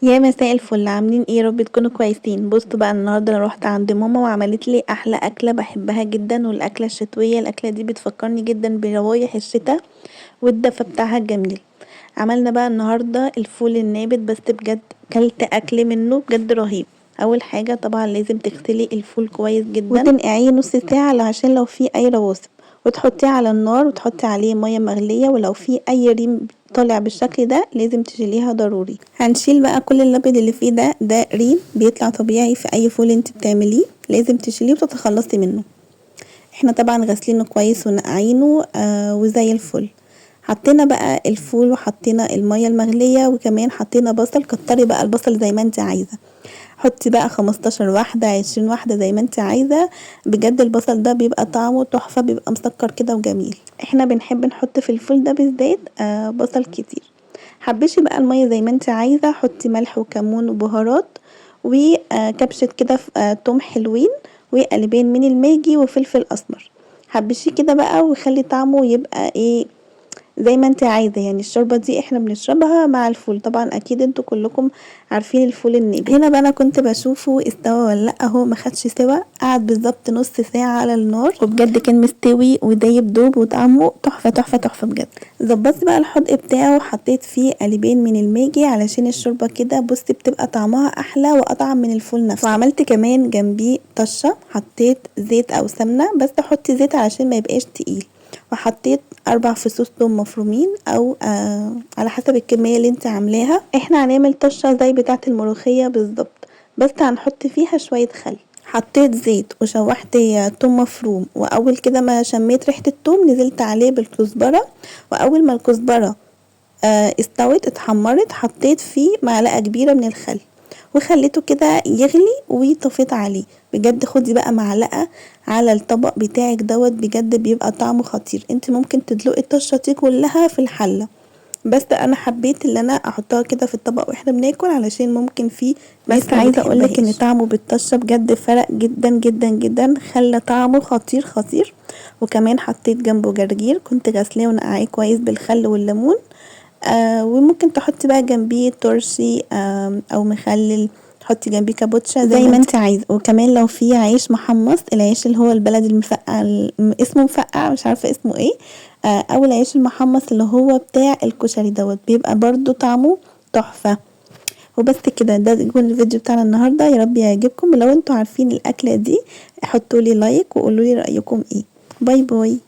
يا مساء الفل، عاملين ايه؟ يا رب تكونوا كويسين. بصوا بقى، النهارده انا روحت عند ماما وعملت لي احلى اكله بحبها جدا، والاكله الشتويه. الاكله دي بتفكرني جدا بروايح الشتاء والدفى بتاعها الجميل. عملنا بقى النهارده الفول النابت، بس بجد كلت اكل منه بجد رهيب. اول حاجه طبعا لازم تغسلي الفول كويس جدا وتنقعيه نص ساعه عشان لو فيه اي رواسب، وتحطيه على النار وتحطي عليه ميه مغليه، ولو فيه اي ريم طالع بالشكل ده لازم تشيليها ضروري. هنشيل بقى كل الابيض اللي فيه ده ريم بيطلع طبيعي في اي فول انت بتعمليه، لازم تشيليه وتتخلصي منه. احنا طبعا غاسلينه كويس ونقعينه وزي الفل. حطينا بقى الفول وحطينا المية المغلية، وكمان حطينا بصل. كتري بقى البصل زي ما انت عايزة، حطي بقى 15 واحدة 20 واحدة زي ما انت عايزة. بجد البصل ده بيبقى طعمه تحفة، بيبقى مسكر كده وجميل. احنا بنحب نحط في الفول ده بالذات بصل كتير. حبشي بقى المية زي ما انت عايزة، حطي ملح وكمون وبهارات وكبشة كده توم حلوين، وقلبين من الماجي وفلفل اسمر. حبشيه كده بقى وخلي طعمه يبقى ايه زي ما انت عايزه. يعني الشوربه دي احنا بنشربها مع الفول، طبعا اكيد انتوا كلكم عارفين الفول النابت. هنا بقى انا كنت بشوفه استوى ولا لا، اهو ما خدش سوا، قعد بالظبط نص ساعه على النار وبجد كان مستوي ودايب دوب وطعمه تحفه تحفه تحفه بجد. ظبطت بقى الحدق بتاعه وحطيت فيه قلبين من الماجي علشان الشوربه كده بصي بتبقى طعمها احلى واطعم من الفول نفسه. وعملت كمان جنبيه طشه، حطيت زيت او سمنه، بس حطي زيت علشان ما يبقاش تقيل. وحطيت 4 فصوص توم مفرومين او على حسب الكمية اللي انت عاملاها. احنا هنعمل طشة زي بتاعة الملوخية بالظبط، بس هنحط فيها شوية خل. حطيت زيت وشوحت توم مفروم، واول كده ما شميت ريحة التوم نزلت عليه بالكزبرة. واول ما الكزبرة استوت اتحمرت حطيت فيه معلقة كبيرة من الخل وخليته كده يغلي وطفيت عليه. بجد خدي بقى معلقة على الطبق بتاعك دوت، بجد بيبقى طعمه خطير. انت ممكن تدلقي الطشة دي كلها في الحلة، بس انا حبيت ان انا احطها كده في الطبق واحنا بناكل علشان ممكن فيه بس عايزه اقولك ان طعمه بالطشه بجد فرق جدا جدا جدا، خلى طعمه خطير خطير. وكمان حطيت جنبه جرجير كنت غسلاه ونقعيه كويس بالخل والليمون. وممكن تحطي بقى جنبيه ترشي او مخلل، تحطي جنبيه كابوتشا زي ما انت عايزه. وكمان لو في عيش محمص، العيش اللي هو البلد المفقع اسمه مفقع مش عارفه اسمه ايه، او العيش المحمص اللي هو بتاع الكشري دوت بيبقى برضو طعمه تحفه. وبس كده، ده يكون الفيديو بتاعنا النهارده، يا رب يعجبكم. ولو انتوا عارفين الاكله دي حطوا لي لايك وقولوا لي رايكم ايه. باي باي.